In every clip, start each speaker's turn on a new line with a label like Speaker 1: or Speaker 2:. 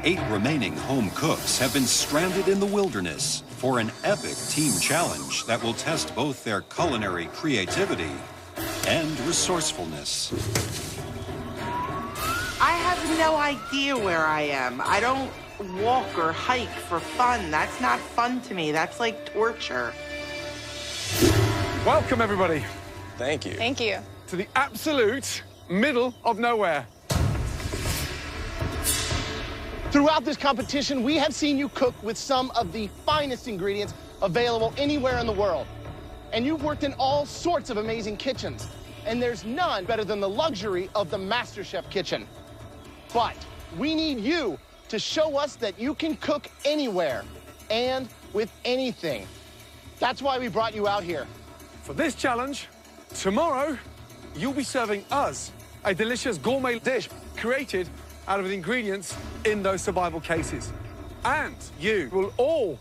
Speaker 1: 8 remaining home cooks have been stranded in the wilderness for an epic team challenge that will test both their culinary creativity and resourcefulness.
Speaker 2: I have no idea where I am. I don't walk or hike for fun. That's not fun to me. That's like torture.
Speaker 3: Welcome, everybody.
Speaker 4: Thank you.
Speaker 5: Thank you.
Speaker 3: To the absolute middle of nowhere.
Speaker 6: Throughout this competition, we have seen you cook with some of the finest ingredients available anywhere in the world. And you've worked in all sorts of amazing kitchens. And there's none better than the luxury of the MasterChef kitchen. But we need you to show us that you can cook anywhere and with anything. That's why we brought you out here.
Speaker 3: For this challenge, tomorrow, you'll be serving us a delicious gourmet dish created out of the ingredients in those survival cases. And you will all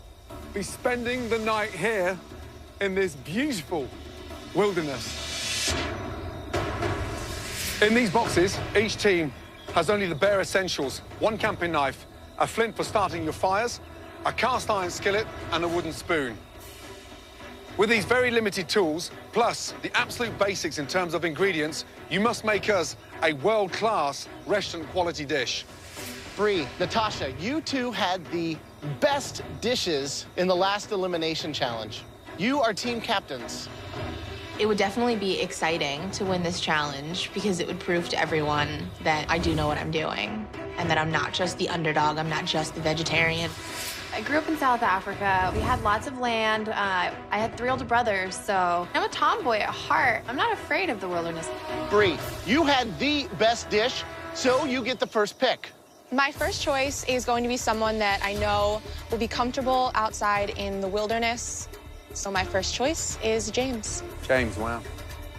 Speaker 3: be spending the night here in this beautiful wilderness. In these boxes, each team has only the bare essentials: 1 camping knife, a flint for starting your fires, a cast iron skillet, and a wooden spoon. With these very limited tools, plus the absolute basics in terms of ingredients, you must make us a world-class restaurant-quality dish.
Speaker 6: Bree, Natasha, you two had the best dishes in the last elimination challenge. You are team captains.
Speaker 5: It would definitely be exciting to win this challenge because it would prove to everyone that I do know what I'm doing and that I'm not just the underdog, I'm not just the vegetarian.
Speaker 7: I grew up in South Africa. We had lots of land. I had 3 older brothers, so I'm a tomboy at heart. I'm not afraid of the wilderness.
Speaker 6: Bree, you had the best dish, so you get the first pick.
Speaker 8: My first choice is going to be someone that I know will be comfortable outside in the wilderness. So my first choice is James.
Speaker 3: James, wow.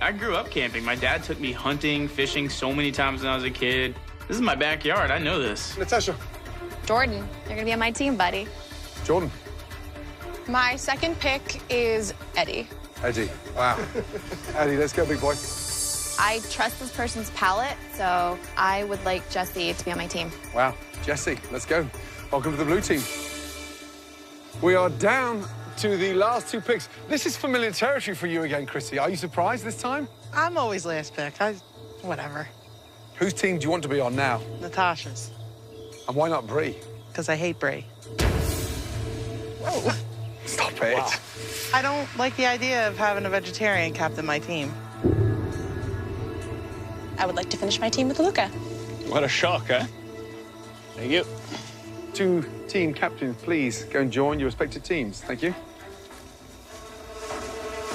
Speaker 9: I grew up camping. My dad took me hunting, fishing so many times when I was a kid. This is my backyard. I know this.
Speaker 3: Natasha.
Speaker 7: Jordan, you're gonna be on my team, buddy.
Speaker 3: Jordan.
Speaker 8: My second pick is Eddie.
Speaker 3: Eddie, wow. Eddie, let's go, big boy.
Speaker 7: I trust this person's palate, so I would like Jesse to be on my team.
Speaker 3: Wow, Jesse, let's go. Welcome to the blue team. We are down to the last 2 picks. This is familiar territory for you again, Chrissy. Are you surprised this time?
Speaker 2: I'm always last pick. Whatever.
Speaker 3: Whose team do you want to be on now?
Speaker 2: Natasha's.
Speaker 3: And why not Bree?
Speaker 2: Because I hate Brie.
Speaker 3: Whoa. Stop it.
Speaker 2: Wow. I don't like the idea of having a vegetarian captain my team.
Speaker 8: I would like to finish my team with Luca.
Speaker 4: What a shock, huh? Thank you.
Speaker 3: 2 team captains, please go and join your respective teams. Thank you.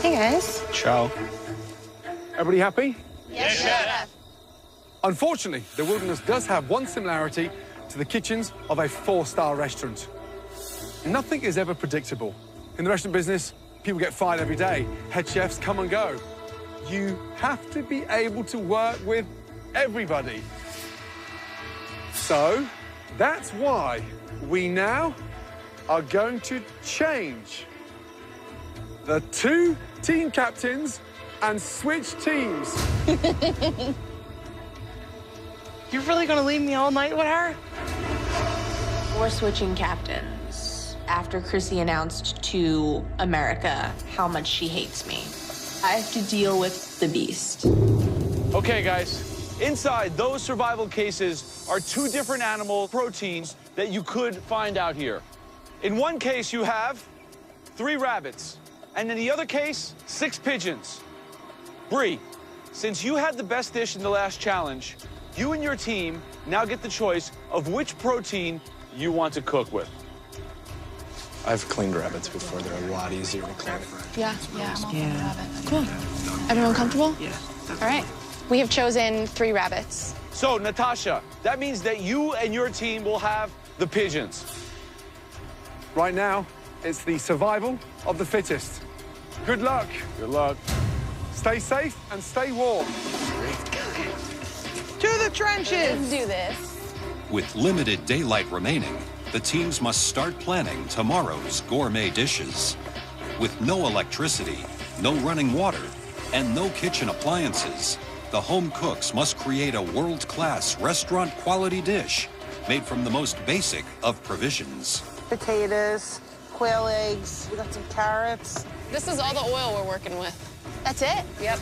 Speaker 8: Hey, guys.
Speaker 4: Ciao.
Speaker 3: Everybody happy?
Speaker 7: Yes, Chef.
Speaker 3: Unfortunately, the wilderness does have one similarity to the kitchens of a 4-star restaurant. Nothing is ever predictable. In the restaurant business, people get fired every day. Head chefs come and go. You have to be able to work with everybody. So, that's why we now are going to change the 2 team captains and switch teams.
Speaker 2: You're really gonna leave me all night with her?
Speaker 5: We're switching captains after Chrissy announced to America how much she hates me. I have to deal with the beast.
Speaker 10: Okay, guys, inside those survival cases are 2 different animal proteins that you could find out here. In one case, you have 3 rabbits, and in the other case, 6 pigeons. Bree, since you had the best dish in the last challenge, you and your team now get the choice of which protein you want to cook with.
Speaker 4: I've cleaned rabbits before. They're a lot easier to clean.
Speaker 8: Yeah, I'm all for rabbit. Cool. Everyone comfortable? Yeah. All right. We have chosen 3 rabbits.
Speaker 10: So, Natasha, that means that you and your team will have the pigeons.
Speaker 3: Right now, it's the survival of the fittest. Good luck.
Speaker 10: Good luck.
Speaker 3: Stay safe and stay warm.
Speaker 2: To the trenches!
Speaker 8: Let's do this.
Speaker 1: With limited daylight remaining, the teams must start planning tomorrow's gourmet dishes. With no electricity, no running water, and no kitchen appliances, the home cooks must create a world-class restaurant-quality dish made from the most basic of provisions.
Speaker 2: Potatoes, quail eggs, we got some carrots.
Speaker 8: This is all the oil we're working with. That's it? Yep.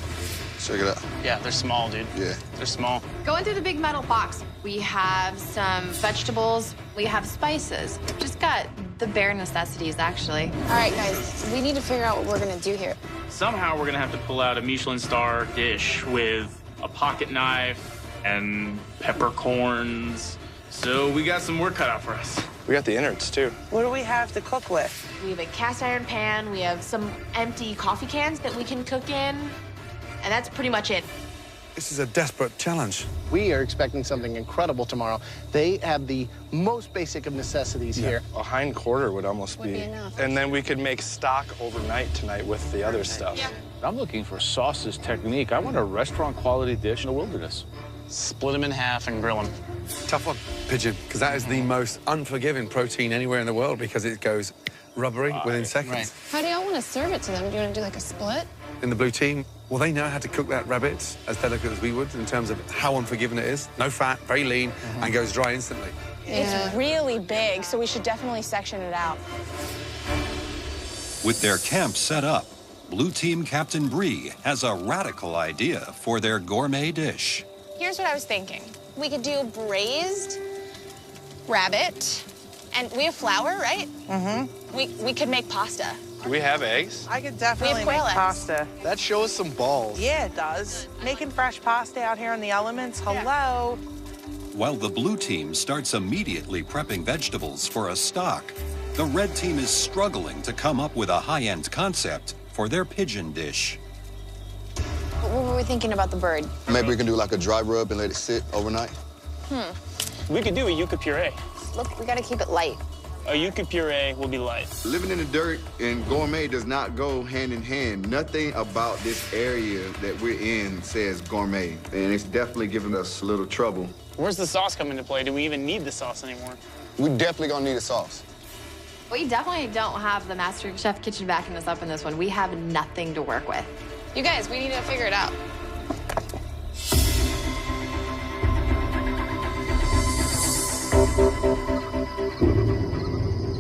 Speaker 4: Check it out.
Speaker 9: Yeah, they're small, dude.
Speaker 4: Yeah.
Speaker 9: They're small.
Speaker 7: Go into the big metal box. We have some vegetables. We have spices. Just got the bare necessities, actually.
Speaker 8: All right, guys, we need to figure out what we're gonna do here.
Speaker 9: Somehow we're gonna have to pull out a Michelin star dish with a pocket knife and peppercorns. So we got some work cut out for us.
Speaker 4: We got the innards, too.
Speaker 2: What do we have to cook with?
Speaker 5: We have a cast iron pan. We have some empty coffee cans that we can cook in. And that's pretty much it.
Speaker 3: This is a desperate challenge.
Speaker 6: We are expecting something incredible tomorrow. They have the most basic of necessities here.
Speaker 4: A hind quarter would almost
Speaker 8: Would be enough.
Speaker 4: And then we could make stock overnight tonight with the other stuff.
Speaker 8: Yeah.
Speaker 10: I'm looking for sauces technique. I want a restaurant quality dish in the wilderness.
Speaker 9: Split them in half and grill them.
Speaker 3: Tough one, pigeon, because that is the most unforgiving protein anywhere in the world because it goes rubbery within seconds.
Speaker 9: Right.
Speaker 8: How do y'all want to serve it to them? Do you want to do like a split?
Speaker 3: In the blue team, well, they know how to cook that rabbit as delicate as we would in terms of how unforgiving it is. No fat, very lean, and goes dry instantly.
Speaker 8: It's really big, so we should definitely section it out.
Speaker 1: With their camp set up, Blue Team Captain Bree has a radical idea for their gourmet dish.
Speaker 8: Here's what I was thinking. We could do braised rabbit, and we have flour, right? Mm-hmm. We could make pasta.
Speaker 4: Do we have eggs?
Speaker 2: I could definitely
Speaker 8: quail
Speaker 2: make
Speaker 8: eggs.
Speaker 2: pasta.
Speaker 4: That show us some balls.
Speaker 2: Yeah, it does. Making fresh pasta out here in the elements, hello.
Speaker 1: While the blue team starts immediately prepping vegetables for a stock, the red team is struggling to come up with a high-end concept for their pigeon dish.
Speaker 8: What were we thinking about the bird?
Speaker 11: Maybe we can do like a dry rub and let it sit overnight.
Speaker 9: We could do a yucca puree.
Speaker 8: Look, we gotta keep it light.
Speaker 9: A yucca puree will be light.
Speaker 11: Living in the dirt and gourmet does not go hand in hand. Nothing about this area that we're in says gourmet, and it's definitely giving us a little trouble.
Speaker 9: Where's the sauce come into play? Do we even need the sauce anymore?
Speaker 11: We definitely gonna need a sauce.
Speaker 7: We definitely don't have the MasterChef kitchen backing us up in this one. We have nothing to work with.
Speaker 8: You guys, we need to figure it out.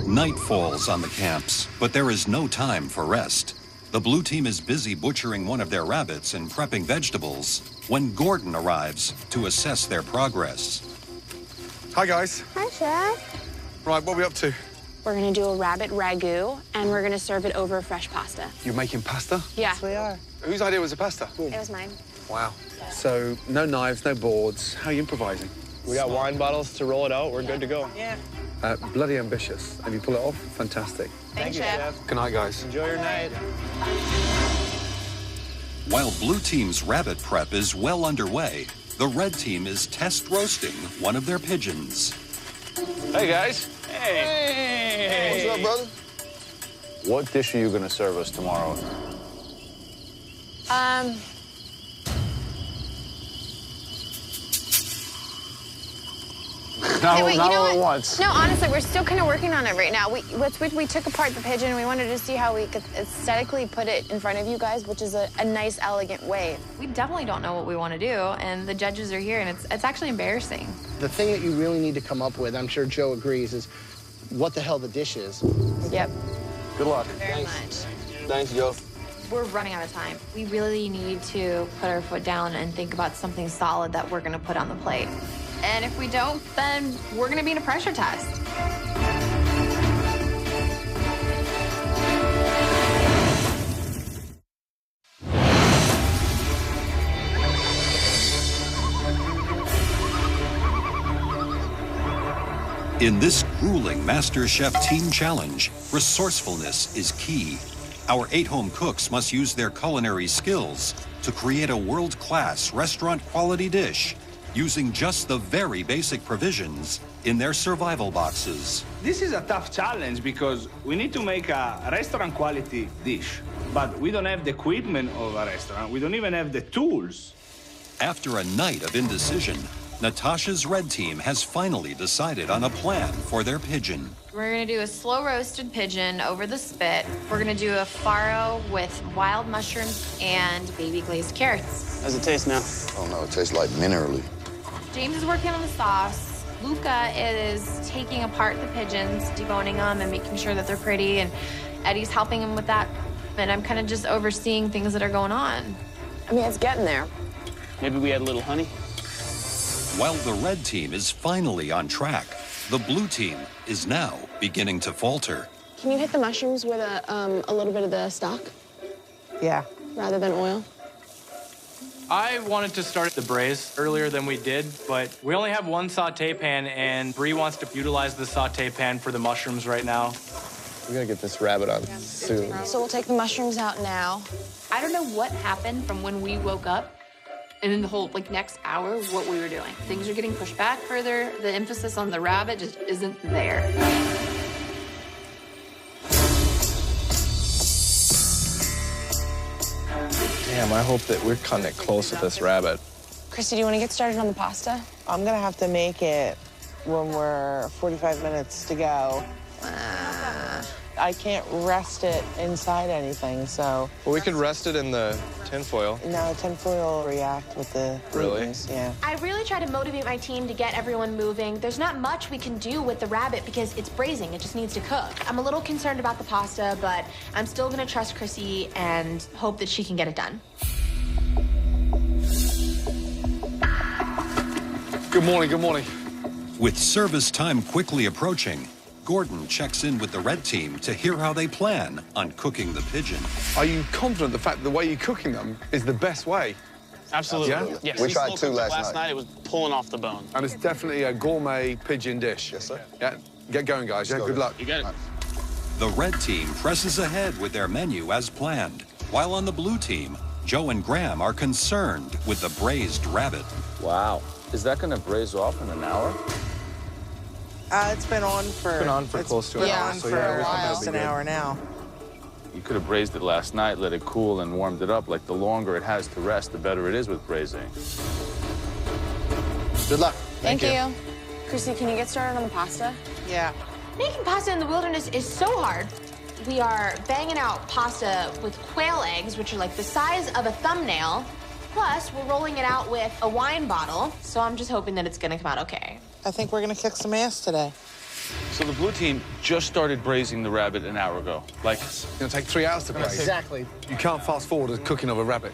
Speaker 1: Night falls on the camps, but there is no time for rest. The blue team is busy butchering one of their rabbits and prepping vegetables when Gordon arrives to assess their progress.
Speaker 3: Hi, guys.
Speaker 8: Hi, Chef.
Speaker 3: Right, what are we up to?
Speaker 8: We're gonna do a rabbit ragu, and we're gonna serve it over fresh pasta.
Speaker 3: You're making pasta?
Speaker 8: Yeah,
Speaker 2: We are.
Speaker 3: Whose idea was the pasta?
Speaker 8: it was mine.
Speaker 3: Wow. So, no knives, no boards. How are you improvising?
Speaker 4: We got wine bottles to roll it out. We're good to go.
Speaker 2: Yeah.
Speaker 3: Bloody ambitious. And you pull it off, fantastic.
Speaker 8: Thanks, Chef.
Speaker 3: Good night, guys.
Speaker 4: Enjoy your night.
Speaker 1: While blue team's rabbit prep is well underway, the red team is test roasting one of their pigeons.
Speaker 10: Hey, guys.
Speaker 9: Hey.
Speaker 11: What's up, brother?
Speaker 10: What dish are you going to serve us tomorrow?
Speaker 8: Hey, wait, you know
Speaker 10: all at
Speaker 8: what?
Speaker 10: once.
Speaker 8: No, honestly, we're still kind of working on it right now. We took apart the pigeon, and we wanted to see how we could aesthetically put it in front of you guys, which is a nice, elegant way.
Speaker 7: We definitely don't know what we want to do, and the judges are here, and it's actually embarrassing.
Speaker 6: The thing that you really need to come up with, I'm sure Joe agrees, is what the hell the dish is.
Speaker 8: Yep.
Speaker 10: Good luck.
Speaker 7: Very much.
Speaker 11: Thanks, Joe.
Speaker 7: We're running out of time. We really need to put our foot down and think about something solid that we're going to put on the plate. And if we don't, then we're going to be in a pressure test.
Speaker 1: In this grueling MasterChef team challenge, resourcefulness is key. Our 8 home cooks must use their culinary skills to create a world-class restaurant-quality dish using just the very basic provisions in their survival boxes.
Speaker 12: This is a tough challenge because we need to make a restaurant quality dish, but we don't have the equipment of a restaurant. We don't even have the tools.
Speaker 1: After a night of indecision, Natasha's red team has finally decided on a plan for their pigeon.
Speaker 7: We're going to do a slow roasted pigeon over the spit. We're going to do a farro with wild mushrooms and baby glazed carrots.
Speaker 9: How's it taste now?
Speaker 11: I don't know, it tastes like minerally.
Speaker 7: James is working on the sauce. Luca is taking apart the pigeons, deboning them and making sure that they're pretty, and Eddie's helping him with that. And I'm kind of just overseeing things that are going on.
Speaker 13: I mean, it's getting there.
Speaker 14: Maybe we add a little honey?
Speaker 1: While the red team is finally on track, the blue team is now beginning to falter.
Speaker 13: Can you hit the mushrooms with a little bit of the stock?
Speaker 2: Yeah.
Speaker 13: Rather than oil?
Speaker 15: I wanted to start the braise earlier than we did, but we only have one saute pan, and Bree wants to utilize the saute pan for the mushrooms right now.
Speaker 4: We gotta get this rabbit on soon.
Speaker 13: So we'll take the mushrooms out now.
Speaker 5: I don't know what happened from when we woke up and in the whole next hour what we were doing. Things are getting pushed back further. The emphasis on the rabbit just isn't there.
Speaker 4: Damn, I hope that we're cutting it close with this rabbit.
Speaker 13: Christy, do you want to get started on the pasta?
Speaker 2: I'm gonna have to make it when we're 45 minutes to go. I can't rest it inside anything, so.
Speaker 4: Well, we could rest it in the tinfoil.
Speaker 2: No, tinfoil will react with the glutens. Yeah.
Speaker 16: I really try to motivate my team to get everyone moving. There's not much we can do with the rabbit because it's braising. It just needs to cook. I'm a little concerned about the pasta, but I'm still gonna trust Chrissy and hope that she can get it done.
Speaker 3: Good morning, good morning.
Speaker 1: With service time quickly approaching, Gordon checks in with the red team to hear how they plan on cooking the pigeon.
Speaker 3: Are you confident the fact that the way you're cooking them is the best way?
Speaker 14: Absolutely.
Speaker 3: Yeah?
Speaker 14: Yes.
Speaker 11: We tried two last
Speaker 14: night. It was pulling off the bone.
Speaker 3: And it's definitely a gourmet pigeon dish.
Speaker 11: Yes, sir.
Speaker 3: Yeah, get going, guys. Yeah, good luck.
Speaker 14: You got it.
Speaker 1: The red team presses ahead with their menu as planned, while on the blue team, Joe and Graham are concerned with the braised rabbit.
Speaker 17: Wow. Is that going to braise off in an hour?
Speaker 2: It's been on for
Speaker 4: close to an hour.
Speaker 2: So yeah, a while. It's an hour now.
Speaker 17: You could have braised it last night, let it cool, and warmed it up. Like, the longer it has to rest, the better it is with braising.
Speaker 4: Good luck.
Speaker 13: Thank you. Christy, can you get started on the pasta?
Speaker 2: Yeah.
Speaker 16: Making pasta in the wilderness is so hard. We are banging out pasta with quail eggs, which are like the size of a thumbnail. Plus, we're rolling it out with a wine bottle. So I'm just hoping that it's gonna come out okay.
Speaker 2: I think we're gonna kick some ass today.
Speaker 17: So the blue team just started braising the rabbit an hour ago. Like,
Speaker 3: It's gonna take 3 hours to braise.
Speaker 2: Exactly.
Speaker 3: You can't fast forward the cooking of a rabbit.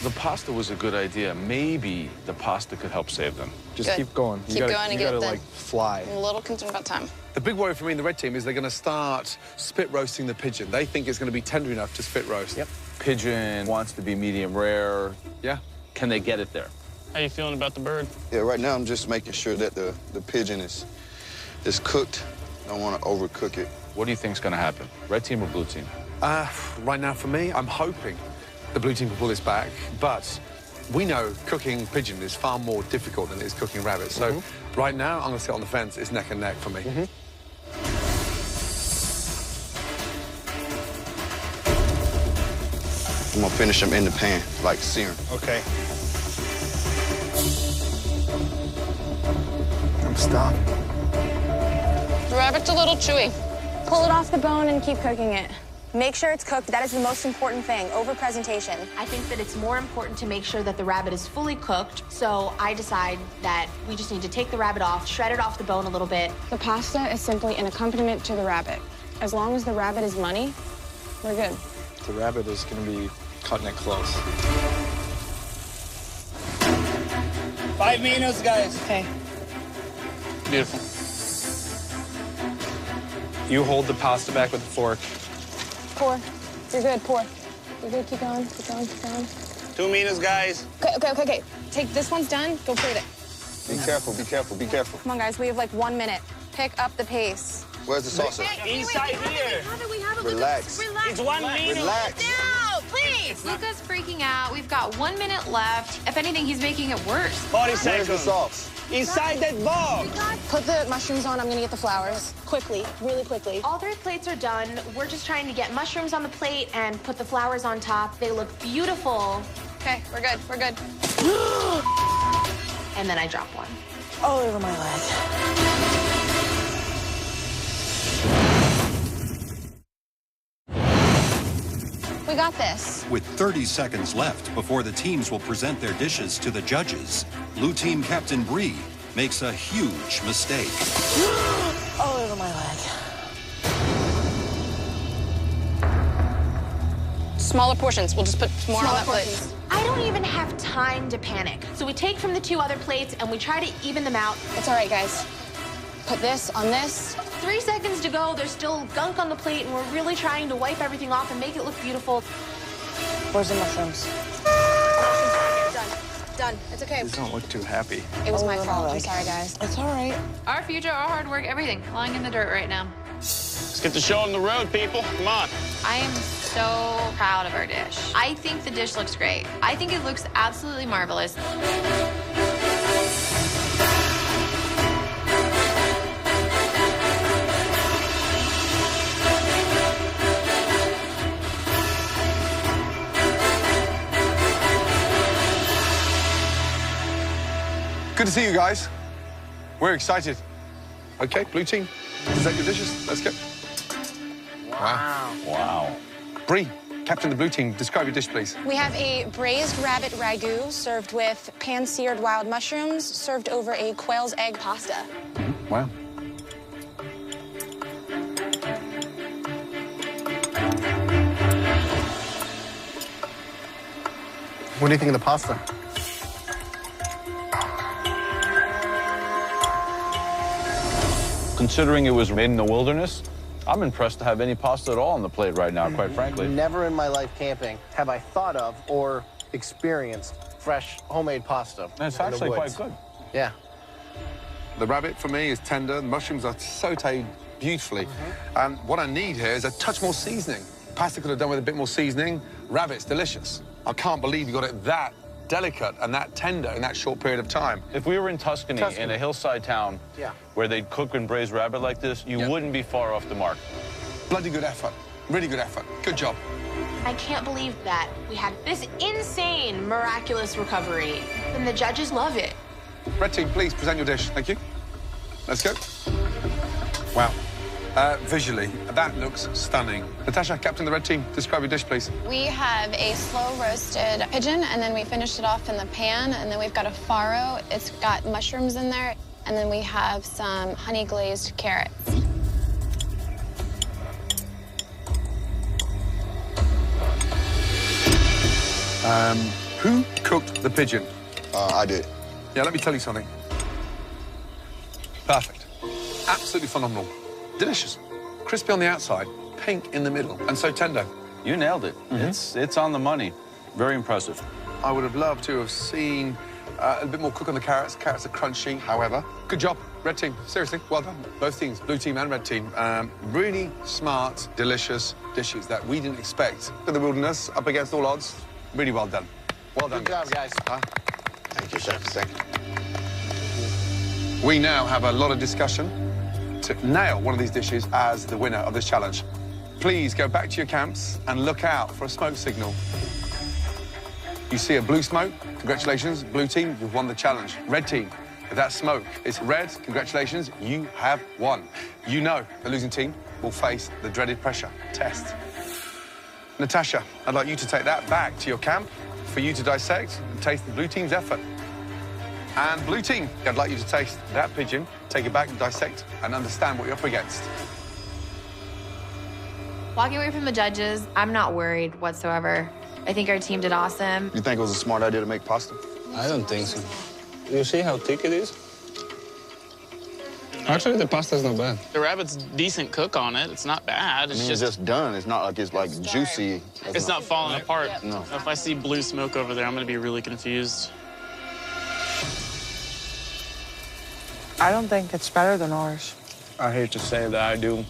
Speaker 17: the pasta was a good idea. Maybe the pasta could help save them.
Speaker 4: Just keep going.
Speaker 13: Keep going and get it done.
Speaker 4: Like, fly.
Speaker 13: I'm a little concerned about time.
Speaker 3: The big worry for me in the red team is they're going to start spit roasting the pigeon. They think it's going to be tender enough to spit roast.
Speaker 17: Yep. Pigeon wants to be medium rare.
Speaker 3: Yeah.
Speaker 17: Can they get it there?
Speaker 14: How you feeling about the bird?
Speaker 11: Yeah, right now I'm just making sure that the pigeon is cooked. I don't want to overcook it.
Speaker 17: What do you think's going to happen? Red team or blue team?
Speaker 3: Right now for me, I'm hoping the blue team can pull this back, but we know cooking pigeon is far more difficult than it is cooking rabbit. So right now, I'm going to sit on the fence. It's neck and neck for me.
Speaker 11: I'm going to finish them in the pan, like searing.
Speaker 4: Okay. I'm stopped.
Speaker 13: The rabbit's a little chewy. Pull it off the bone and keep cooking it.
Speaker 16: Make sure it's cooked. That is the most important thing over presentation. I think that it's more important to make sure that the rabbit is fully cooked. So I decide that we just need to take the rabbit off, shred it off the bone a little bit.
Speaker 13: The pasta is simply an accompaniment to the rabbit. As long as the rabbit is money, we're good.
Speaker 4: The rabbit is going to be cutting it close.
Speaker 14: 5 minutes, guys.
Speaker 13: Okay.
Speaker 14: Beautiful.
Speaker 4: You hold the pasta back with the fork.
Speaker 13: Pour. You're good, pour. You're good, keep going, keep going, keep going.
Speaker 14: 2 minutes, guys.
Speaker 13: Okay. Take, this one's done, go plate it.
Speaker 11: Be careful, be careful, be careful.
Speaker 13: Come on, guys, we have like 1 minute. Pick up the pace.
Speaker 11: Where's the saucer?
Speaker 14: Inside here.
Speaker 16: We have it.
Speaker 11: Relax.
Speaker 14: It's 1 minute.
Speaker 11: Relax.
Speaker 16: No, please. Luca's freaking out. We've got 1 minute left. If anything, he's making it worse.
Speaker 14: 40
Speaker 11: Where's
Speaker 14: seconds.
Speaker 11: the sauce?
Speaker 14: Inside that bowl.
Speaker 13: Put the mushrooms on, I'm gonna get the flowers. Quickly, really quickly.
Speaker 16: All 3 plates are done. We're just trying to get mushrooms on the plate and put the flowers on top. They look beautiful.
Speaker 13: Okay, we're good, we're good.
Speaker 16: And then I drop one.
Speaker 2: All over my leg.
Speaker 13: We got this.
Speaker 1: With 30 seconds left before the teams will present their dishes to the judges, Blue Team Captain Bree makes a huge mistake.
Speaker 2: All over my leg.
Speaker 13: Smaller portions. We'll just put more on that plate.
Speaker 16: I don't even have time to panic. So we take from the 2 other plates and we try to even them out.
Speaker 13: It's all right, guys. Put this on this.
Speaker 16: 3 seconds to go. There's still gunk on the plate, and we're really trying to wipe everything off and make it look beautiful.
Speaker 2: Where's the mushrooms?
Speaker 13: Done. It's okay.
Speaker 15: These don't look too happy.
Speaker 13: It was my fault. I'm sorry, guys.
Speaker 2: It's all right.
Speaker 7: Our future, our hard work, everything lying in the dirt right now.
Speaker 14: Let's get the show on the road, people. Come on.
Speaker 7: I am so proud of our dish. I think the dish looks great. I think it looks absolutely marvelous.
Speaker 3: Good to see you guys. We're excited. Okay, blue team, present your dishes. Let's go. Wow. Bree, captain of the blue team, describe your dish, please.
Speaker 13: We have a braised rabbit ragu served with pan-seared wild mushrooms served over a quail's egg pasta.
Speaker 3: Wow.
Speaker 6: What do you think of the pasta?
Speaker 17: Considering it was made in the wilderness, I'm impressed to have any pasta at all on the plate right now, quite frankly.
Speaker 6: Never in my life camping have I thought of or experienced fresh homemade pasta.
Speaker 17: And it's
Speaker 6: in the
Speaker 17: actually quite
Speaker 6: woods.
Speaker 17: good.
Speaker 6: Yeah.
Speaker 3: The rabbit, for me, is tender. The mushrooms are sautéed beautifully. And what I need here is a touch more seasoning. Pasta could have done with a bit more seasoning. Rabbit's delicious. I can't believe you got it that delicate and that tender in that short period of time.
Speaker 17: If we were in Tuscany, in a hillside town where they'd cook and braise rabbit like this, you wouldn't be far off the mark.
Speaker 3: Bloody good effort. Really good effort. Good job.
Speaker 16: I can't believe that we had this insane, miraculous recovery. And the judges love it.
Speaker 3: Red team, please present your dish. Thank you. Let's go. Wow. Visually, that looks stunning. Natasha, captain of the red team, describe your dish, please.
Speaker 13: We have a slow-roasted pigeon, and then we finished it off in the pan, and then we've got a farro. It's got mushrooms in there, and then we have some honey-glazed carrots.
Speaker 3: Who cooked the pigeon?
Speaker 11: I did.
Speaker 3: Yeah, let me tell you something. Perfect. Absolutely phenomenal. Delicious. Crispy on the outside, pink in the middle, and so tender.
Speaker 17: You nailed it. It's on the money. Very impressive.
Speaker 3: I would have loved to have seen a bit more cook on the carrots. Carrots are crunchy, however. Good job, red team. Seriously, well done. Both teams, blue team and red team. Really smart, delicious dishes that we didn't expect. In the wilderness, up against all odds. Really well done. Well done,
Speaker 6: Good job, guys.
Speaker 11: Thank you, chef. Thank you.
Speaker 3: We now have a lot of discussion to nail one of these dishes as the winner of this challenge. Please go back to your camps and look out for a smoke signal. You see a blue smoke, congratulations, blue team, you've won the challenge. Red team, if that smoke is red, congratulations, you have won. You know the losing team will face the dreaded pressure test. Natasha, I'd like you to take that back to your camp for you to dissect and taste the blue team's effort. And blue team, I'd like you to taste that pigeon, take it back and dissect and understand what you're up against.
Speaker 7: Walking away from the judges, I'm not worried whatsoever. I think our team did awesome.
Speaker 11: You think it was a smart idea to make pasta?
Speaker 4: I don't think so. You see how thick it is? Actually, the pasta's not bad.
Speaker 18: The rabbit's decent cook on it. It's not bad. It's
Speaker 11: just done. It's not like it's like juicy.
Speaker 18: It's not falling apart.
Speaker 11: No.
Speaker 18: If I see blue smoke over there, I'm gonna be really confused.
Speaker 2: I don't think it's better than ours.
Speaker 4: I hate to say that I do.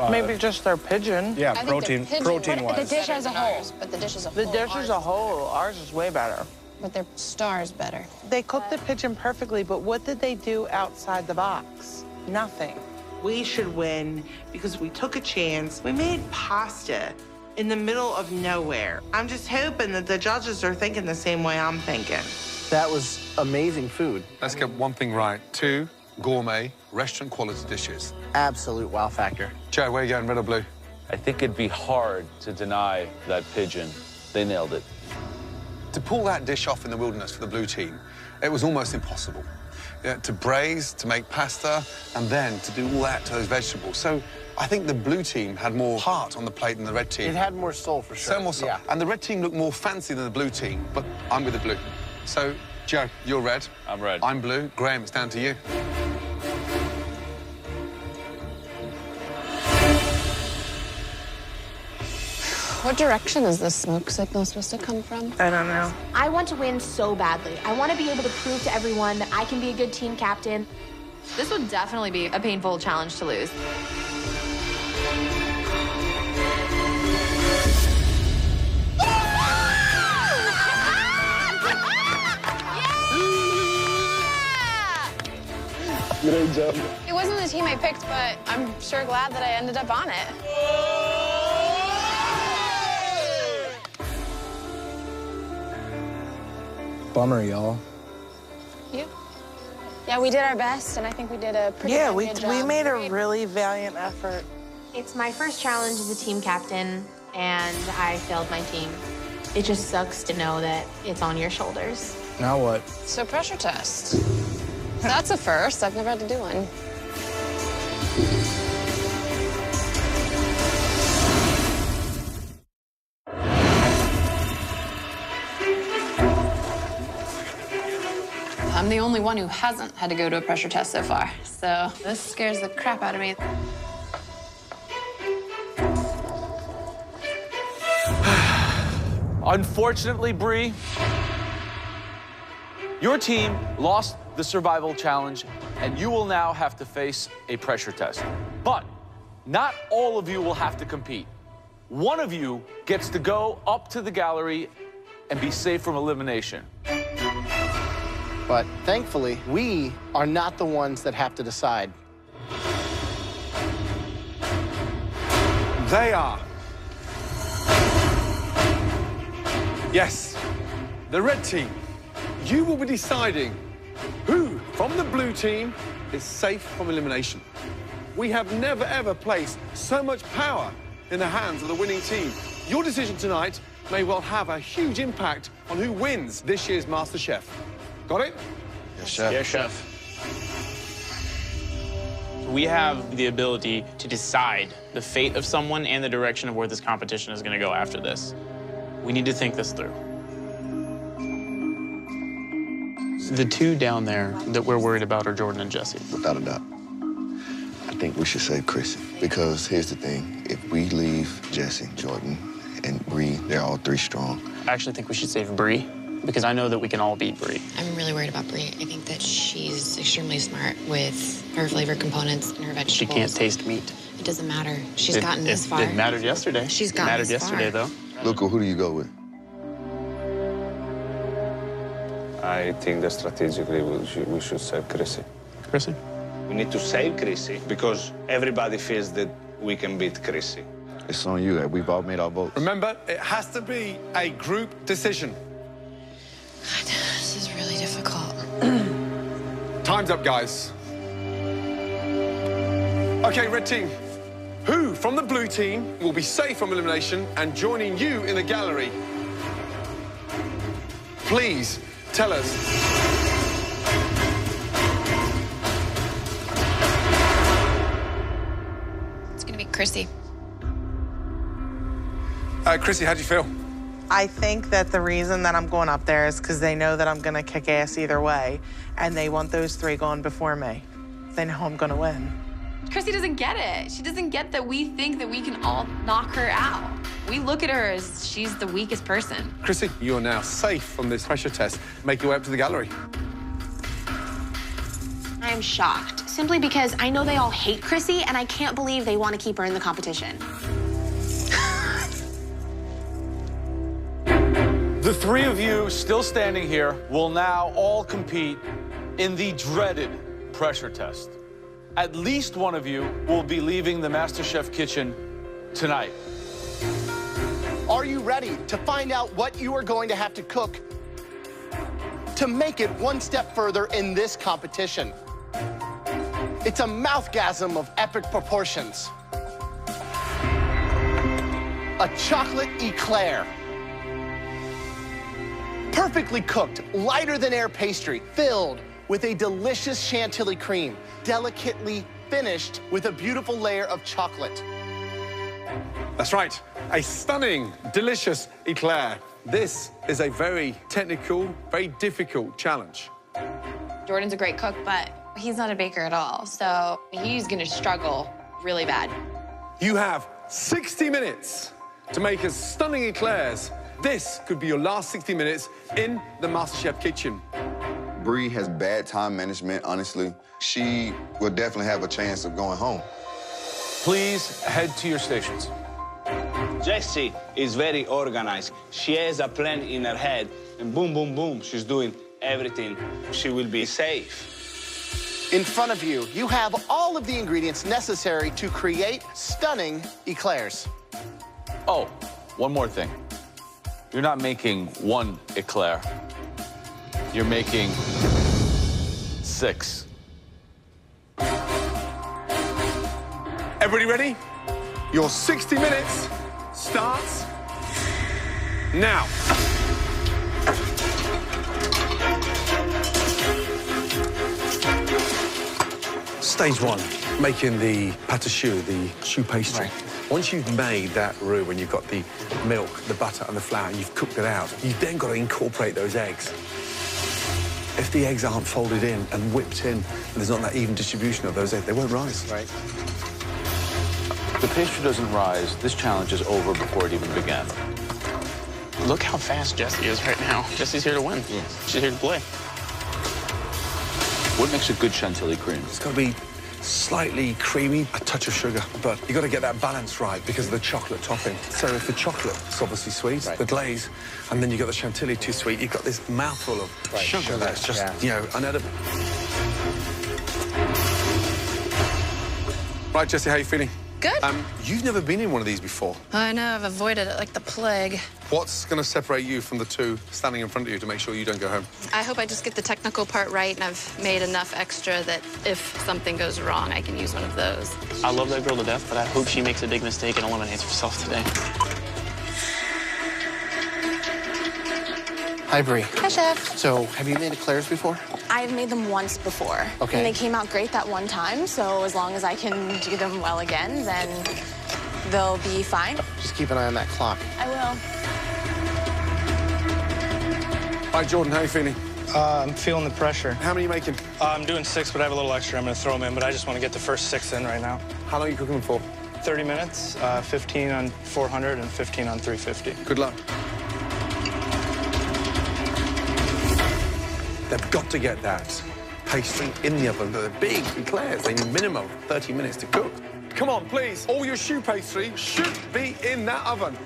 Speaker 2: Maybe just their pigeon.
Speaker 4: Yeah,
Speaker 13: I think the
Speaker 4: protein-wise.
Speaker 13: The dish as a whole, but the dish as a whole.
Speaker 2: The dish as a whole, ours is way better.
Speaker 13: But their star's better.
Speaker 2: They cooked the pigeon perfectly, but what did they do outside the box? Nothing. We should win because we took a chance. We made pasta in the middle of nowhere. I'm just hoping that the judges are thinking the same way I'm thinking.
Speaker 6: That was amazing food.
Speaker 3: Let's get one thing right. 2 gourmet, restaurant quality dishes.
Speaker 6: Absolute wow factor.
Speaker 3: Joe, where are you going, red or blue?
Speaker 17: I think it'd be hard to deny that pigeon. They nailed it.
Speaker 3: To pull that dish off in the wilderness for the blue team, it was almost impossible. to braise, to make pasta, and then to do all that to those vegetables. So I think the blue team had more heart on the plate than the red team.
Speaker 6: It had more soul, for sure.
Speaker 3: So more soul.
Speaker 6: Yeah.
Speaker 3: And the red team looked more fancy than the blue team, but I'm with the blue. So, Joe, you're red.
Speaker 17: I'm red.
Speaker 3: I'm blue. Graham, it's down to you.
Speaker 13: What direction is this smoke signal supposed to come from?
Speaker 2: I don't know.
Speaker 16: I want to win so badly. I want to be able to prove to everyone that I can be a good team captain.
Speaker 7: This would definitely be a painful challenge to lose.
Speaker 4: Great job.
Speaker 13: It wasn't the team I picked, but I'm sure glad that I ended up on it.
Speaker 4: Bummer, y'all.
Speaker 13: Yeah, we did our best, and I think we did a pretty good job.
Speaker 2: we made a really valiant effort.
Speaker 16: It's my first challenge as a team captain, and I failed my team. It just sucks to know that it's on your shoulders.
Speaker 4: Now what?
Speaker 13: So pressure test. That's a first. I've never had to do one.
Speaker 19: I'm the only one who hasn't had to go to a pressure test so far, so this scares the crap out of me.
Speaker 10: Unfortunately, Bree, your team lost the survival challenge, and you will now have to face a pressure test. But not all of you will have to compete. One of you gets to go up to the gallery and be safe from elimination.
Speaker 6: But thankfully, we are not the ones that have to decide.
Speaker 3: They are. Yes, the red team. You will be deciding who from the blue team is safe from elimination. We have never, ever placed so much power in the hands of the winning team. Your decision tonight may well have a huge impact on who wins this year's MasterChef. Got it?
Speaker 4: Yes, chef.
Speaker 18: Yes, chef. We have the ability to decide the fate of someone and the direction of where this competition is going to go after this. We need to think this through. The two down there that we're worried about are Jordan and Jesse.
Speaker 11: Without a doubt. I think we should save Chrissy, because here's the thing. If we leave Jesse, Jordan, and Bree, they're all three strong.
Speaker 18: I actually think we should save Bree, because I know that we can all beat Bree.
Speaker 20: I'm really worried about Bree. I think that she's extremely smart with her flavor components and her vegetables.
Speaker 18: She can't taste meat.
Speaker 20: It doesn't matter. She's gotten this far.
Speaker 18: It mattered yesterday.
Speaker 20: She's gotten this far.
Speaker 18: It mattered yesterday, though.
Speaker 11: Luca, who do you go with?
Speaker 21: I think that strategically we should save Chrissy.
Speaker 18: Chrissy?
Speaker 12: We need to save Chrissy because everybody feels that we can beat Chrissy.
Speaker 11: It's on you. We've all made our votes.
Speaker 3: Remember, it has to be a group decision.
Speaker 20: God, this is really difficult.
Speaker 3: Time's up, guys. Okay, red team. Who from the blue team will be safe from elimination and joining you in the gallery? Please tell us.
Speaker 20: It's gonna be Chrissy.
Speaker 3: Chrissy, how do you feel?
Speaker 2: I think that the reason that I'm going up there is because they know that I'm going to kick ass either way, and they want those three going before me. They know I'm going to win.
Speaker 7: Chrissy doesn't get it. She doesn't get that we think that we can all knock her out. We look at her as she's the weakest person.
Speaker 3: Chrissy, you are now safe from this pressure test. Make your way up to the gallery.
Speaker 16: I am shocked, simply because I know they all hate Chrissy, and I can't believe they want to keep her in the competition.
Speaker 10: The three of you still standing here will now all compete in the dreaded pressure test. At least one of you will be leaving the MasterChef kitchen tonight.
Speaker 6: Are you ready to find out what you are going to have to cook to make it one step further in this competition? It's a mouthgasm of epic proportions. A chocolate eclair. Perfectly cooked, lighter than air pastry, filled with a delicious chantilly cream, delicately finished with a beautiful layer of chocolate.
Speaker 3: That's right, a stunning, delicious eclair. This is a very technical, very difficult challenge.
Speaker 19: Jordan's a great cook, but he's not a baker at all, so he's gonna struggle really bad.
Speaker 3: You have 60 minutes to make us stunning eclairs. This could be your last 60 minutes in the MasterChef kitchen.
Speaker 11: Bree has bad time management, honestly. She will definitely have a chance of going home.
Speaker 10: Please head to your stations.
Speaker 12: Jessie is very organized. She has a plan in her head, and boom, boom, boom, she's doing everything. She will be safe.
Speaker 6: In front of you, you have all of the ingredients necessary to create stunning eclairs.
Speaker 17: Oh, one more thing. You're not making one eclair. You're making 6.
Speaker 3: Everybody ready? Your 60 minutes starts now. Stage 1, making the pâte choux, the choux pastry.
Speaker 4: Right.
Speaker 3: Once you've made that roux and you've got the milk, the butter and the flour, you've cooked it out, you've then got to incorporate those eggs. If the eggs aren't folded in and whipped in, and there's not that even distribution of those eggs, they won't rise.
Speaker 4: Right.
Speaker 17: If the pastry doesn't rise, this challenge is over before it even began.
Speaker 18: Look how fast Jessie is right now. Jessie's here to win.
Speaker 17: Yes.
Speaker 18: She's here to play.
Speaker 17: What makes a good chantilly cream?
Speaker 3: It's got to be slightly creamy, a touch of sugar, but you've got to get that balance right because of the chocolate topping. So if the chocolate's obviously sweet, the glaze, and then you've got the chantilly too sweet, you've got this mouthful of sugar that's just, you know, unedible. Right, Jessie, how are you feeling?
Speaker 19: Good.
Speaker 3: You've never been in one of these before.
Speaker 19: I know, I've avoided it like the plague.
Speaker 3: What's going to separate you from the two standing in front of you to make sure you don't go home?
Speaker 19: I hope I just get the technical part right, and I've made enough extra that if something goes wrong, I can use one of those.
Speaker 18: I love that girl to death, but I hope she makes a big mistake and eliminates herself today.
Speaker 6: Hi, Bree.
Speaker 16: Hi, Chef.
Speaker 6: So, have you made eclairs before?
Speaker 16: I've made them once before.
Speaker 6: Okay.
Speaker 16: And they came out great that one time, so as long as I can do them well again, then they'll be fine.
Speaker 6: Just keep an eye on that clock.
Speaker 16: I will.
Speaker 3: Hi, Jordan, how are you feeling?
Speaker 15: I'm feeling the pressure.
Speaker 3: How many are you making?
Speaker 15: I'm doing 6, but I have a little extra. I'm going to throw them in, but I just want to get the first 6 in right now.
Speaker 3: How long are you cooking them for?
Speaker 15: 30 minutes, 15 on 400 and 15 on 350.
Speaker 3: Good luck. They've got to get that pastry in the oven. They're big eclairs. They need minimum 30 minutes to cook. Come on, please. All your choux pastry should be in that oven.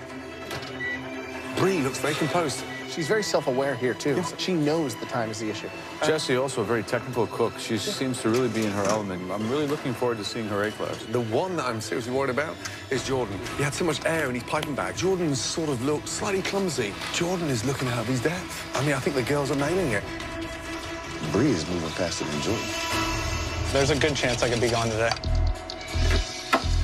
Speaker 3: Bree looks very composed.
Speaker 6: She's very self-aware here, too. Yes. She knows the time is the issue.
Speaker 17: Jessie, also a very technical cook. She seems to really be in her element. I'm really looking forward to seeing her eclairs.
Speaker 3: The one that I'm seriously worried about is Jordan. He had so much air in his piping bag. Jordan sort of looked slightly clumsy. Jordan is looking out of his depth. I mean, I think the girls are nailing it.
Speaker 11: Bree is moving faster than Jordan.
Speaker 15: There's a good chance I could be gone today.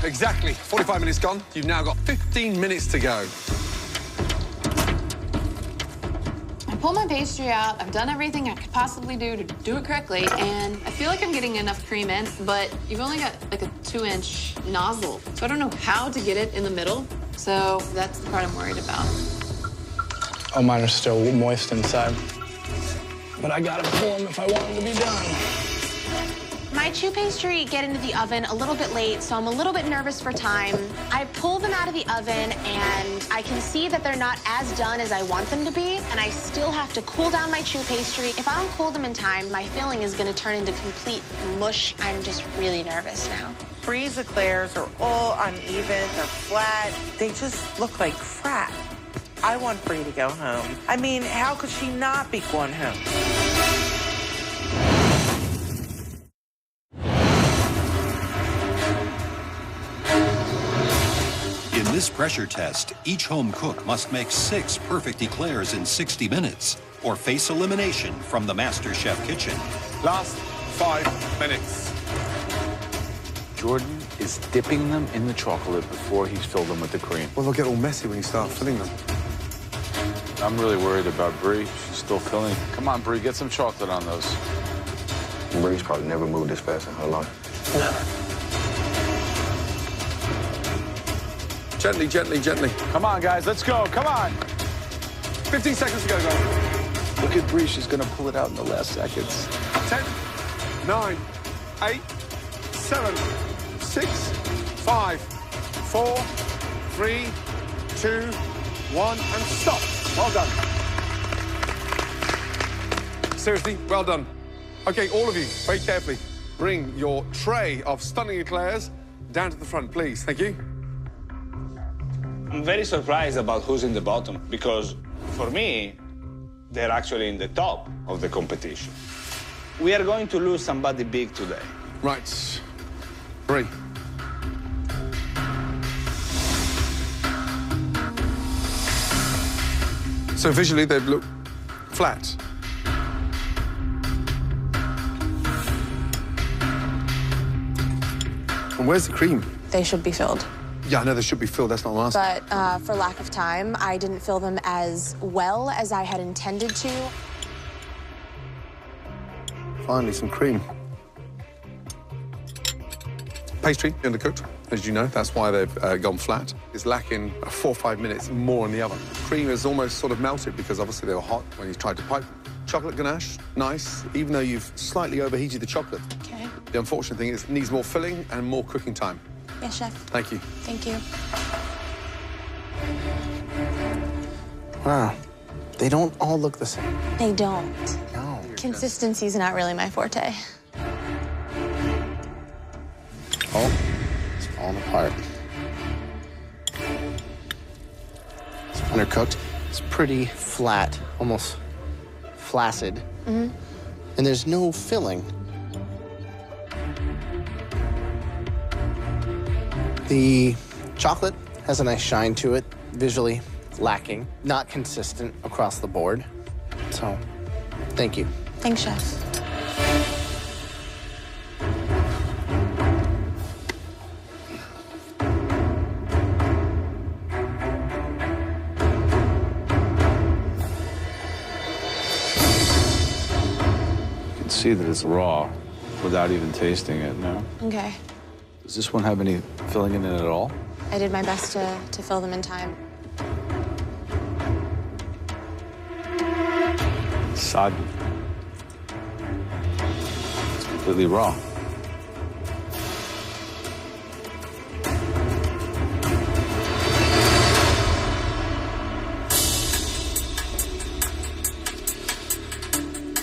Speaker 3: Exactly. 45 minutes gone. You've now got 15 minutes to go.
Speaker 19: I pulled my pastry out. I've done everything I could possibly do to do it correctly, and I feel like I'm getting enough cream in, but you've only got like a 2-inch nozzle, so I don't know how to get it in the middle. So that's the part I'm worried about.
Speaker 15: Oh, mine are still moist inside. But I gotta pull them if I want them to be done.
Speaker 16: My choux pastry get into the oven a little bit late, so I'm a little bit nervous for time. I pull them out of the oven, and I can see that they're not as done as I want them to be, and I still have to cool down my choux pastry. If I don't cool them in time, my filling is gonna turn into complete mush. I'm just really nervous now.
Speaker 2: Bree's eclairs are all uneven, they're flat. They just look like crap. I want Bree to go home. I mean, how could she not be going home?
Speaker 1: In this pressure test, each home cook must make 6 perfect eclairs in 60 minutes or face elimination from the MasterChef kitchen.
Speaker 3: Last 5 minutes.
Speaker 17: Jordan is dipping them in the chocolate before he's filled them with the cream.
Speaker 3: Well, they'll get all messy when you start filling them.
Speaker 17: I'm really worried about Bree. She's still filling. Come on, Bree, get some chocolate on those.
Speaker 11: Bree's probably never moved this fast in her life.
Speaker 3: Gently, gently, gently.
Speaker 10: Come on, guys, let's go. Come on.
Speaker 3: 15 seconds to go, guys.
Speaker 4: Look at Bree, she's gonna pull it out in the last seconds.
Speaker 3: 10, 9, 8, 7, 6, 5, 4, 3, 2, 1, and stop. Well done. Seriously, well done. Okay, all of you, very carefully, bring your tray of stunning eclairs down to the front, please. Thank you.
Speaker 12: I'm very surprised about who's in the bottom, because for me, they're actually in the top of the competition. We are going to lose somebody big today.
Speaker 3: Right. Bree. So visually, they look flat. And where's the cream?
Speaker 5: They should be filled.
Speaker 3: Yeah, I know they should be filled. That's not what I'm asking.
Speaker 5: But for lack of time, I didn't fill them as well as I had intended to.
Speaker 3: Finally, some cream. Pastry undercooked, as you know. That's why they've gone flat. It's lacking 4 or 5 minutes more in the oven. Cream is almost sort of melted because obviously they were hot when you tried to pipe them. Chocolate ganache, nice, even though you've slightly overheated the chocolate.
Speaker 5: Okay.
Speaker 3: The unfortunate thing is it needs more filling and more cooking time.
Speaker 5: Yes, Chef.
Speaker 3: Thank you.
Speaker 5: Thank you.
Speaker 6: Wow. They don't all look the same.
Speaker 5: They don't.
Speaker 6: No.
Speaker 5: Consistency's not really my forte.
Speaker 6: Oh, it's falling apart. It's undercooked. It's pretty flat, almost flaccid.
Speaker 5: Mm-hmm.
Speaker 6: And there's no filling. The chocolate has a nice shine to it, visually lacking, not consistent across the board. So, thank you.
Speaker 5: Thanks, Chef.
Speaker 17: You can see that it's raw without even tasting it, no?
Speaker 5: Okay.
Speaker 17: Does this one have any filling in it at all?
Speaker 5: I did my best to fill them in time.
Speaker 17: Sodden. It's completely raw.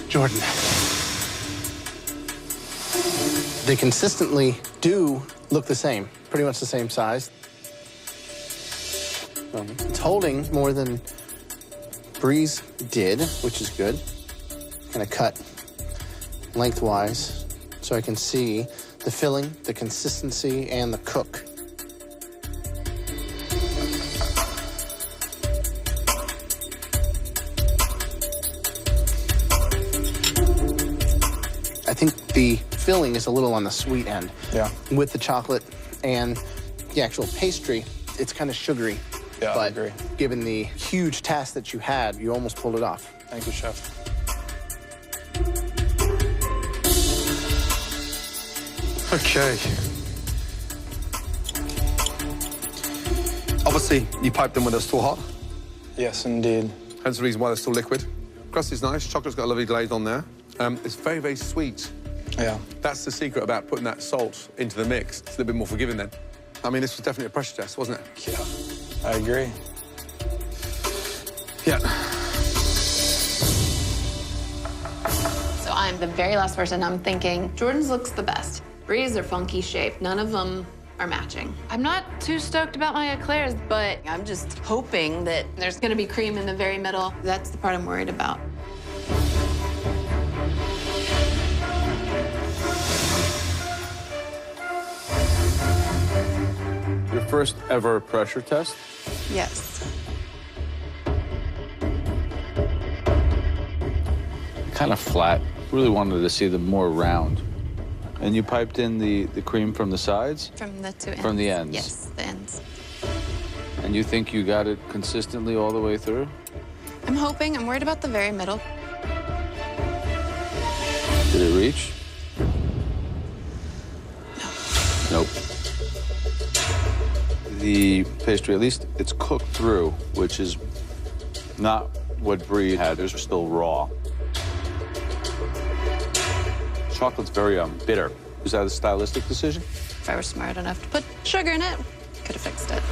Speaker 6: Jordan. They consistently do look the same, pretty much the same size. It's holding more than Bree's did, which is good. Kind of cut lengthwise so I can see the filling, the consistency, and the cook. I think the filling is a little on the sweet end.
Speaker 4: Yeah.
Speaker 6: With the chocolate and the actual pastry, it's kind of sugary.
Speaker 4: Yeah,
Speaker 6: but
Speaker 4: I agree.
Speaker 6: Given the huge task that you had, you almost pulled it off.
Speaker 4: Thank you, Chef.
Speaker 3: Okay. Obviously, you piped them when they're still hot.
Speaker 4: Yes, indeed.
Speaker 3: Hence the reason why they're still liquid. Crust is nice. Chocolate's got a lovely glaze on there. It's very, very sweet.
Speaker 4: Yeah.
Speaker 3: That's the secret about putting that salt into the mix. It's a little bit more forgiving then. I mean, this was definitely a pressure test, wasn't it?
Speaker 4: Yeah, I agree.
Speaker 3: Yeah.
Speaker 19: So I'm the very last person. I'm thinking Jordan's looks the best. Bree's are funky shaped. None of them are matching. I'm not too stoked about my eclairs, but I'm just hoping that there's gonna be cream in the very middle. That's the part I'm worried about.
Speaker 17: Your first ever pressure test?
Speaker 19: Yes.
Speaker 17: Kind of flat. Really wanted to see them more round. And you piped in the cream from the sides?
Speaker 19: From the two ends.
Speaker 17: From the ends?
Speaker 19: Yes, the ends.
Speaker 17: And you think you got it consistently all the way through?
Speaker 19: I'm hoping. I'm worried about the very middle.
Speaker 17: Did it reach? The pastry, at least it's cooked through, which is not what Brie had. It was still raw. Chocolate's very bitter. Is that a stylistic decision?
Speaker 13: If I were smart enough to put sugar in it, could have fixed it.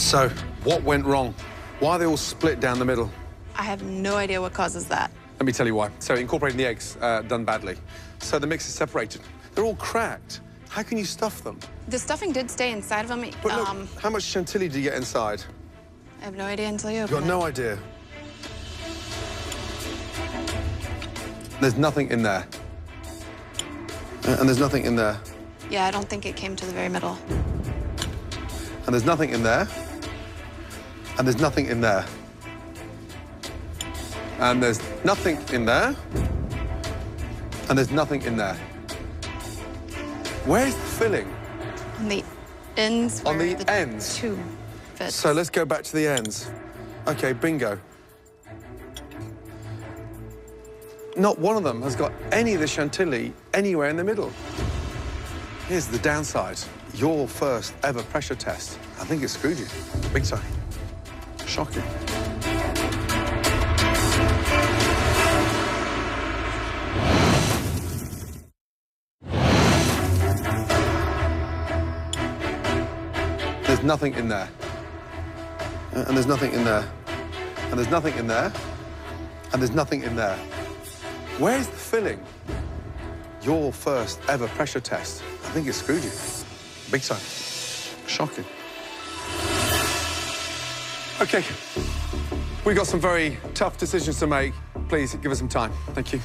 Speaker 3: So, what went wrong? Why are they all split down the middle?
Speaker 13: I have no idea what causes that.
Speaker 3: Let me tell you why. So, incorporating the eggs, done badly. So the mix is separated. They're all cracked. How can you stuff them?
Speaker 13: The stuffing did stay inside of them.
Speaker 3: But look, how much chantilly do you get inside?
Speaker 13: I have no idea until you open
Speaker 3: You've got no idea. There's nothing in there. And there's nothing in there.
Speaker 13: Yeah, I don't think it came to the very middle.
Speaker 3: And there's nothing in there. And there's nothing in there. And there's nothing in there. And there's nothing in there. Where's the filling?
Speaker 13: On the ends.
Speaker 3: On the ends?
Speaker 13: Two fits.
Speaker 3: So let's go back to the ends. Okay, bingo. Not one of them has got any of the chantilly anywhere in the middle. Here's the downside. Your first ever pressure test. I think it screwed you. Big time. Shocking. There's nothing in there. And there's nothing in there. And there's nothing in there. And there's nothing in there. Where's the filling? Your first ever pressure test. I think it screwed you. Big time. Shocking. Okay. We got some very tough decisions to make. Please, give us some time. Thank you.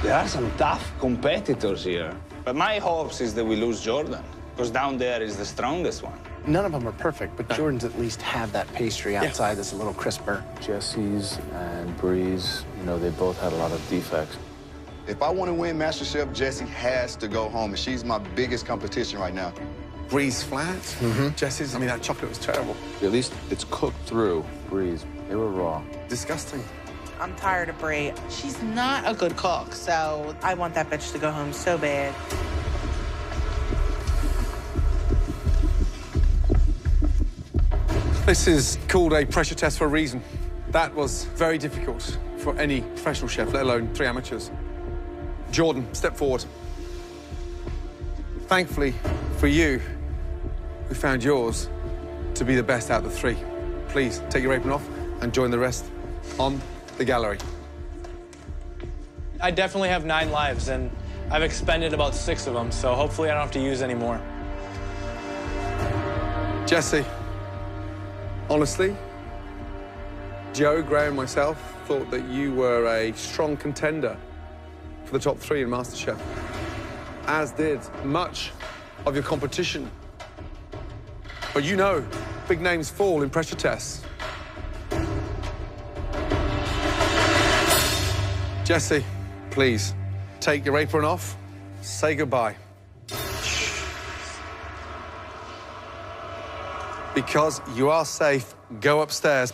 Speaker 12: There are some tough competitors here. But my hopes is that we lose Jordan, because down there is the strongest one.
Speaker 6: None of them are perfect, but Jordan's at least have that pastry outside that's a little crisper.
Speaker 17: Jesse's and Brie's, you know, they both had a lot of defects.
Speaker 11: If I want to win MasterChef, Jessie has to go home, and she's my biggest competition right now.
Speaker 3: Brie's flat. Jesse's, I mean, that chocolate was terrible.
Speaker 17: At least it's cooked through. Brie's, they were raw.
Speaker 3: Disgusting.
Speaker 2: I'm tired of Brie. She's not a good cook, so I want that bitch to go home so bad.
Speaker 3: This is called a pressure test for a reason. That was very difficult for any professional chef, let alone 3 amateurs. Jordan, step forward. Thankfully for you, we found yours to be the best out of the 3. Please take your apron off and join the rest on the gallery.
Speaker 15: I definitely have 9 lives, and I've expended about 6 of them, so hopefully I don't have to use any more.
Speaker 3: Jesse, honestly, Joe, Graham, myself thought that you were a strong contender for the top 3 in MasterChef, as did much of your competition. But you know, big names fall in pressure tests. Jesse, please, take your apron off, say goodbye. Because you are safe, go upstairs.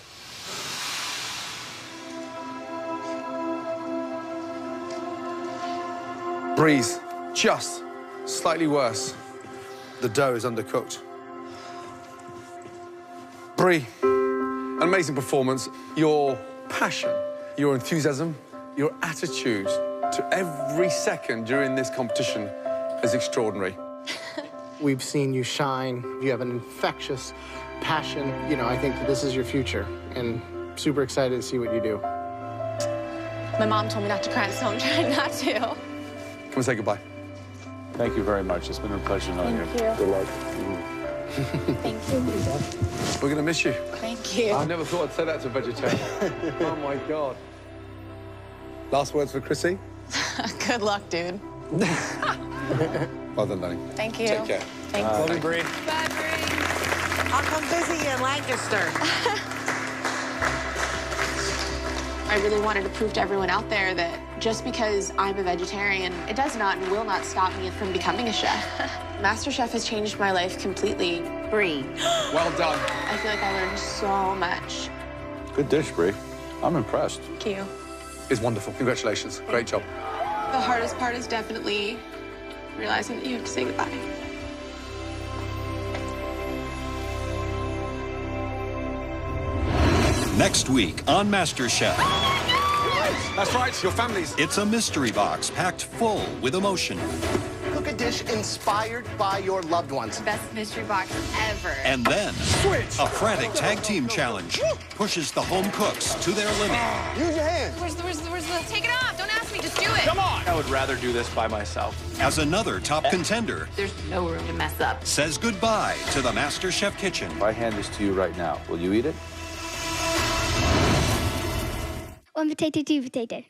Speaker 3: Brie's, just slightly worse. The dough is undercooked. Brie, an amazing performance. Your passion, your enthusiasm, your attitude to every second during this competition is extraordinary.
Speaker 6: We've seen you shine. You have an infectious passion. You know, I think that this is your future, and super excited to see what you do.
Speaker 7: My mom told me not to cry, so I'm trying not to.
Speaker 3: Come and say goodbye.
Speaker 17: Thank you very much. It's been a pleasure knowing you.
Speaker 7: Thank you.
Speaker 17: Good luck.
Speaker 7: Thank you.
Speaker 3: We're going to miss you.
Speaker 7: Thank you.
Speaker 3: I never thought I'd say that to a vegetarian. Oh, my God. Last words for Chrissy?
Speaker 19: Good luck, dude.
Speaker 3: Well done, darling.
Speaker 7: Thank you.
Speaker 3: Take care.
Speaker 7: Thank you.
Speaker 15: Love you, Brie.
Speaker 7: Bye, Brie.
Speaker 2: I'll come visit you in Lancaster.
Speaker 5: I really wanted to prove to everyone out there that just because I'm a vegetarian, it does not and will not stop me from becoming a chef. MasterChef has changed my life completely.
Speaker 2: Brie.
Speaker 3: Well done.
Speaker 5: I feel like I learned so much.
Speaker 17: Good dish, Brie. I'm impressed.
Speaker 19: Thank you.
Speaker 3: It's wonderful. Congratulations. Great job.
Speaker 19: The hardest part is definitely realizing that you have to say goodbye.
Speaker 1: Next week on MasterChef.
Speaker 3: That's right, your families.
Speaker 1: It's a mystery box packed full with emotion.
Speaker 6: Cook a dish inspired by your loved ones.
Speaker 7: Best mystery box ever.
Speaker 1: And then, a frantic tag team challenge pushes the home cooks to their limit.
Speaker 6: Use your hands.
Speaker 7: Where's the... Take it off. Don't ask me. Just do it.
Speaker 15: Come on. I would rather do this by myself.
Speaker 1: As another top contender
Speaker 7: There's no room to mess up.
Speaker 1: says goodbye to the MasterChef kitchen.
Speaker 17: If I hand this to you right now, will you eat it?
Speaker 8: One potato, two potato.